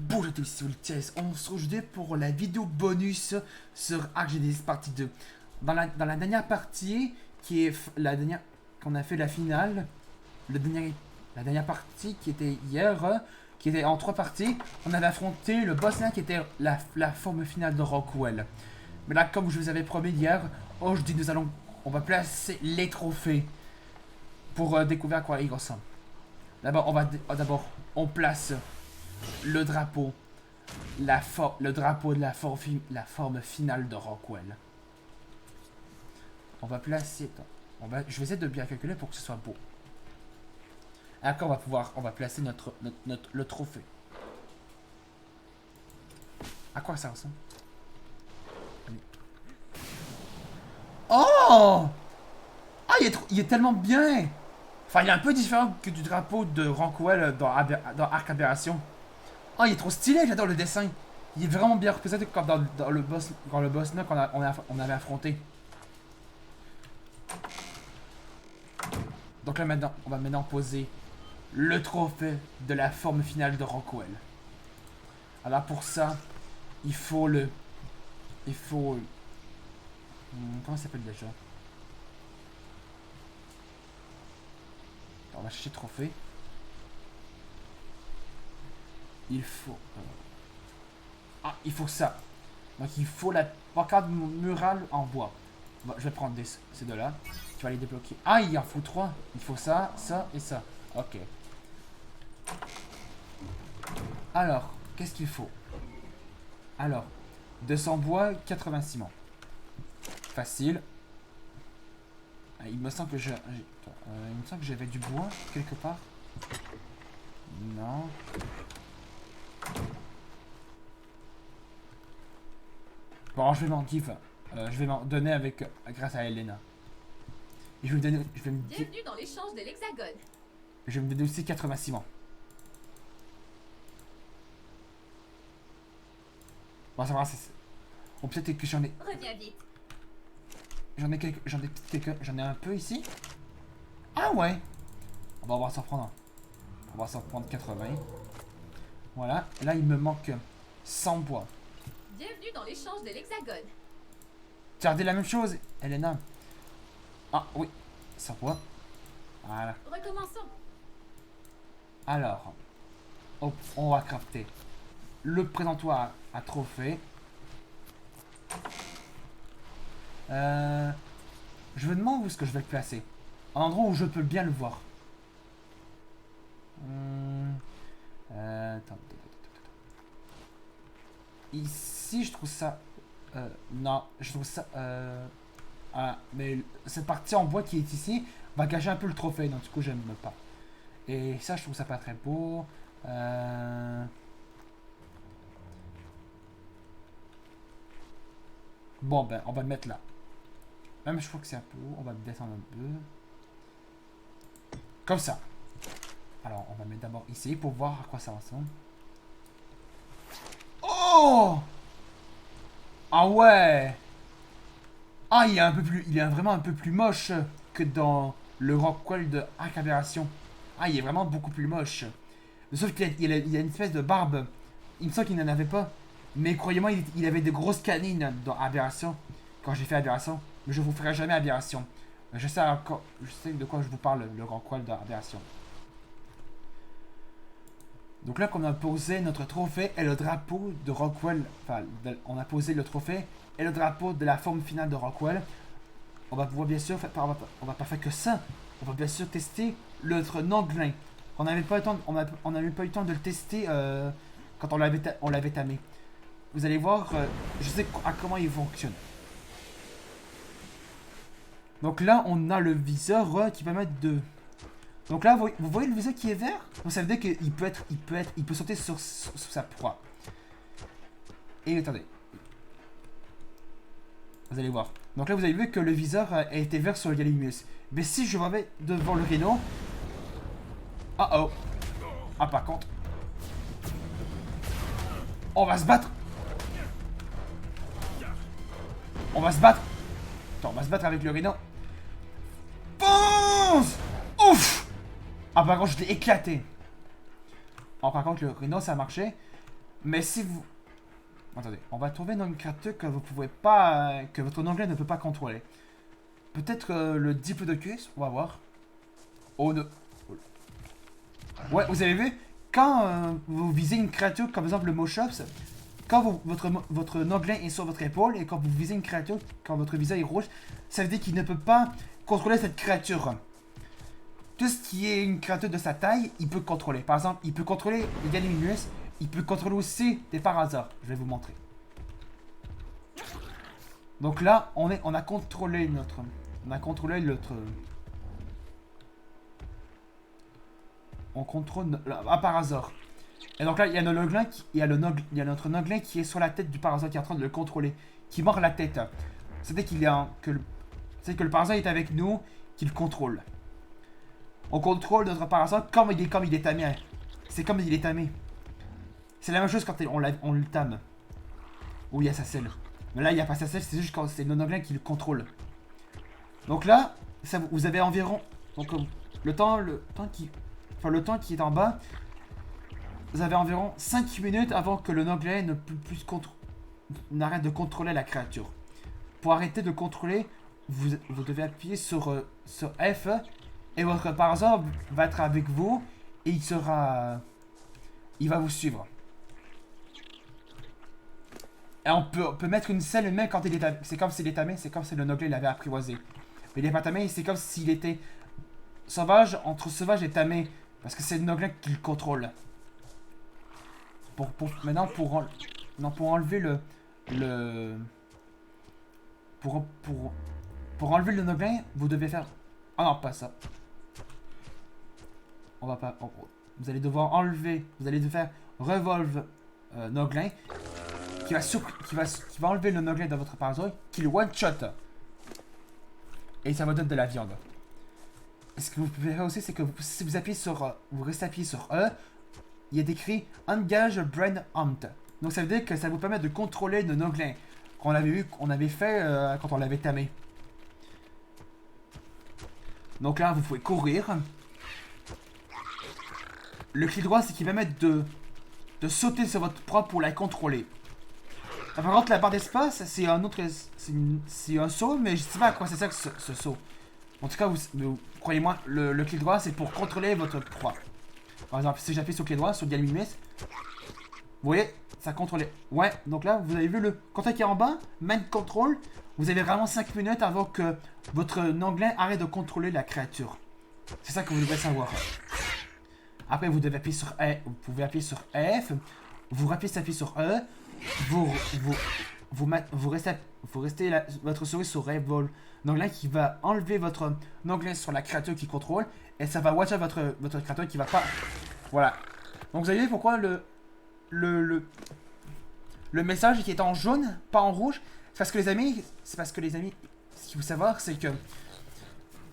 Bonjour à tous, c'est Ultias. On se retrouve pour la vidéo bonus sur Ark Genesis partie 2. Dans la dernière partie, qui est la dernière qu'on a fait la finale, la dernière partie qui était hier, qui était en 3 parties, on avait affronté le boss là qui était la forme finale de Rockwell. Mais là, comme je vous avais promis hier, aujourd'hui on va placer les trophées pour découvrir à quoi ils ressemblent. D'abord, on place le drapeau, le drapeau de la forme finale de Rockwell. On va placer, je vais essayer de bien calculer pour que ce soit beau. Après, on va placer le trophée. À quoi ça ressemble? Oh! Ah, il est tellement bien! Enfin, il est un peu différent que du drapeau de Rockwell dans Ark Aberration. Oh, il est trop stylé, j'adore le dessin. Il est vraiment bien représenté comme dans le boss là on avait affronté. Donc là maintenant, on va maintenant poser le trophée de la forme finale de Rockwell. Alors pour ça, il faut comment ça s'appelle déjà? On va chercher trophée. Il faut... il faut ça. Donc il faut la pancarte murale en bois. Bon, je vais prendre ces deux-là. Tu vas les débloquer. Ah, il en faut 3. Il faut ça, ça et ça. Ok. Alors, qu'est-ce qu'il faut? Alors, 200 bois, 80 ciment. Facile. Il me semble que j'avais du bois quelque part. Non. Bon, je vais m'en donner grâce à Elena. Et je vais me Bienvenue dans l'échange de l'Hexagone. Je vais me donner aussi 80 ciment. Bon, ça va, bon, peut-être que j'en ai... Reviens vite. J'en ai un peu ici. Ah ouais. On va s'en prendre. On va s'en prendre 80. Voilà. Là, il me manque 100 bois. Bienvenue dans l'échange de l'Hexagone. Tu as regardé la même chose, Elena? Ah oui. 100 bois. Voilà. Recommençons. Alors. Hop, on va crafter le présentoir à trophée. Je me demande où est-ce que je vais le placer. Un endroit où je peux bien le voir. Attends. Ici, je trouve ça... non, je trouve ça... mais cette partie en bois qui est ici va cacher un peu le trophée, donc du coup, j'aime pas. Et ça, je trouve ça pas très beau. Bon, ben, on va le mettre là. Même, je trouve que c'est un peu haut. On va le descendre un peu. Comme ça. Alors, on va le mettre d'abord ici pour voir à quoi ça ressemble. Oh! Ah ouais! Ah, il est vraiment un peu plus moche que dans le Rockwell de Ark Aberration. Ah, il est vraiment beaucoup plus moche. Sauf qu'il a une espèce de barbe. Il me semble qu'il n'en avait pas. Mais croyez-moi, il avait de grosses canines dans Aberration. Quand j'ai fait Aberration. Mais je vous ferai jamais Aberration. Je sais de quoi je vous parle, le Rockwell d'Aberration. Donc là, qu'on a posé notre trophée et le drapeau de Rockwell. Enfin, on a posé le trophée et le drapeau de la forme finale de Rockwell. On va pouvoir bien sûr, on va pas faire que ça. On va bien sûr tester notre Noglin. On n'avait pas eu le temps de le tester quand on l'avait tamé. Vous allez voir, je sais à comment il fonctionne. Donc là, on a le viseur qui permet de... Donc là, vous voyez le viseur qui est vert? Donc ça veut dire qu'il peut sauter sur sa proie. Et attendez. Vous allez voir. Donc là, vous avez vu que le viseur a été vert sur le Gallimimus. Mais si je me mets devant le Rhino... Oh. Ah, par contre... On va se battre. On va se battre. Attends, on va se battre avec le Rhino. Ponce! Ouf! Ah, par contre, je l'ai éclaté. Oh, par contre, le Rhino, ça a marché. Mais si vous... Attendez, on va trouver une créature que vous pouvez pas... que votre anglais ne peut pas contrôler. Peut-être le Diplodocus, on va voir. Oh non. Ouais, vous avez vu? Quand vous visez une créature, comme par exemple le Moschops, quand votre noglin est sur votre épaule et quand vous visez une créature, quand votre visage est rouge, ça veut dire qu'il ne peut pas contrôler cette créature. Tout ce qui est une créature de sa taille, il peut contrôler. Par exemple, il peut contrôler les Gallimimus, il peut contrôler aussi des Parasars. Je vais vous montrer. Donc là, on a contrôlé notre... On contrôle un Parasar. Et donc là, il y a notre Noglin qui est sur la tête du Parasar qui est en train de le contrôler. Qui mord la tête. C'est-à-dire que le Parasar est avec nous, qu'il contrôle. On contrôle notre Parasar comme il est tamé. C'est comme il est tamé. C'est la même chose quand on le tame. Où il y a sa selle. Mais là, il n'y a pas sa selle, c'est juste quand c'est nos Noglin qui le contrôle. Donc là, vous avez environ... Donc le temps qui est en bas... Vous avez environ 5 minutes avant que le Noglin n'arrête de contrôler la créature. Pour arrêter de contrôler, vous devez appuyer sur F et votre Parasar va être avec vous et il va vous suivre. Et on peut mettre une selle même quand il est tamé. C'est comme s'il est tamé, c'est comme si le Noglin l'avait apprivoisé. Mais il n'est pas tamé, c'est comme s'il était sauvage, entre sauvage et tamé. Parce que c'est le Noglin qui le contrôle. Maintenant, pour enlever pour enlever le Noglin, vous devez faire... Ah non, pas ça. On va pas... vous allez devoir enlever... Vous allez devoir faire Revolve Noglin. Qui va enlever le Noglin dans votre Parasar. Qui le one-shot. Et ça va donner de la viande. Et ce que vous pouvez faire aussi, c'est que si vous appuyez sur... vous restez appuyé sur E... Il y a écrit Engage Brain Hunt. Donc ça veut dire que ça vous permet de contrôler le Noglin qu'on avait fait quand on l'avait tamé. Donc là, vous pouvez courir. Le clic droit, c'est qui permet de sauter sur votre proie pour la contrôler. Par contre, la barre d'espace, c'est un autre... C'est un saut, mais je sais pas à quoi c'est ça que ce saut. En tout cas, croyez-moi, le clic droit, c'est pour contrôler votre proie. Par exemple, si j'appuie sur le clé droit, sur Gallimimus, vous voyez, ça contrôlait. Ouais, donc là, vous avez vu le contrôle qui est en bas, Main Control. Vous avez vraiment 5 minutes avant que votre Noglin arrête de contrôler la créature. C'est ça que vous devez savoir. Après, vous devez appuyer sur E, vous pouvez appuyer sur F, vous appuyez sur E, vous restez votre souris sur Revolve Noglin qui va enlever votre Noglin sur la créature qui contrôle et ça va watcher votre créature qui va pas... Voilà. Donc vous avez vu pourquoi le message qui est en jaune, pas en rouge. C'est parce que les amis, ce qu'il faut savoir, c'est que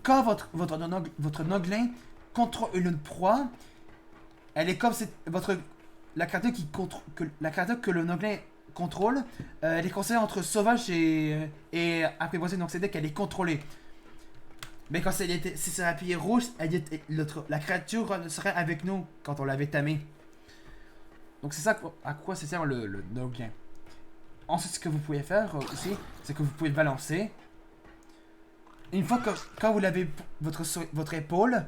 quand votre Noglin contrôle une proie, elle est comme la créature que le Noglin contrôle, elle est considérée entre sauvage et apprivoisée, donc c'est-à-dire qu'elle est contrôlée. Mais quand si c'est appuyé rouge, la créature serait avec nous quand on l'avait tamé. Donc c'est ça à quoi ça sert le Noglin. Ensuite, ce que vous pouvez faire aussi, c'est que vous pouvez le balancer. Une fois que quand vous l'avez votre épaule,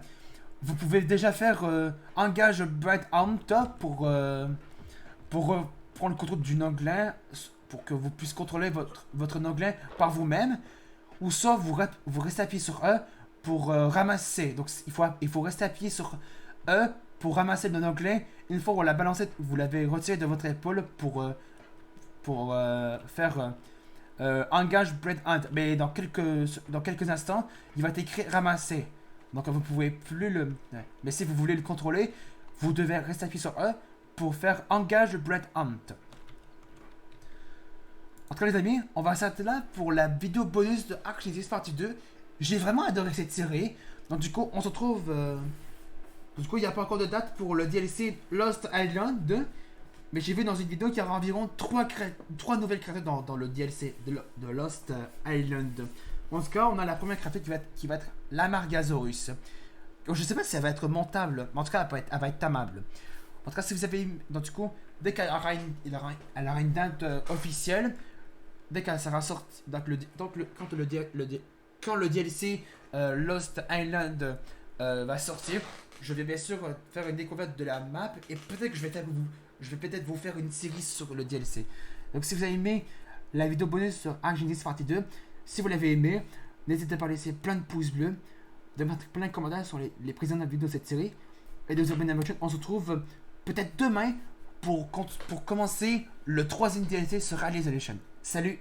vous pouvez déjà faire Engage Bright Hunt pour prendre le contrôle du Noglin, pour que vous puissiez contrôler votre Noglin par vous-même. Ou soit vous restez appuyé sur E pour ramasser. Donc il faut rester appuyé sur E pour ramasser le Noglin. Une fois que vous l'avez balancé, vous l'avez retiré de votre épaule pour faire Engage Bread Hunt. Mais dans quelques instants, il va être écrit ramasser. Donc vous pouvez plus le... Mais si vous voulez le contrôler, vous devez rester appuyé sur E pour faire Engage Bread Hunt. En tout cas les amis, on va s'arrêter là pour la vidéo bonus de Ark Genesis partie 2. J'ai vraiment adoré cette série. Donc du coup, on se retrouve... Du coup, il n'y a pas encore de date pour le DLC Lost Island 2. Mais j'ai vu dans une vidéo qu'il y aura environ 3 nouvelles créatures dans le DLC de Lost Island. En tout cas, on a la première créature qui va être l'Amargasaurus. Je ne sais pas si elle va être montable, mais en tout cas, elle va être tamable. En tout cas, si vous avez... Donc, du coup, dès qu'elle aura elle aura une date officielle, dès qu'elle sera sortie... Quand le DLC Lost Island va sortir, je vais bien sûr faire une découverte de la map et peut-être que je vais peut-être vous faire une série sur le DLC. Donc si vous avez aimé la vidéo bonus sur Ark Genesis Partie 2, si vous l'avez aimé, n'hésitez pas à laisser plein de pouces bleus, de mettre plein de commentaires sur les précédentes vidéos de cette série et de vous abonner à ma chaîne. On se retrouve peut-être demain pour commencer le troisième DLC sur Alien Isolation. Salut!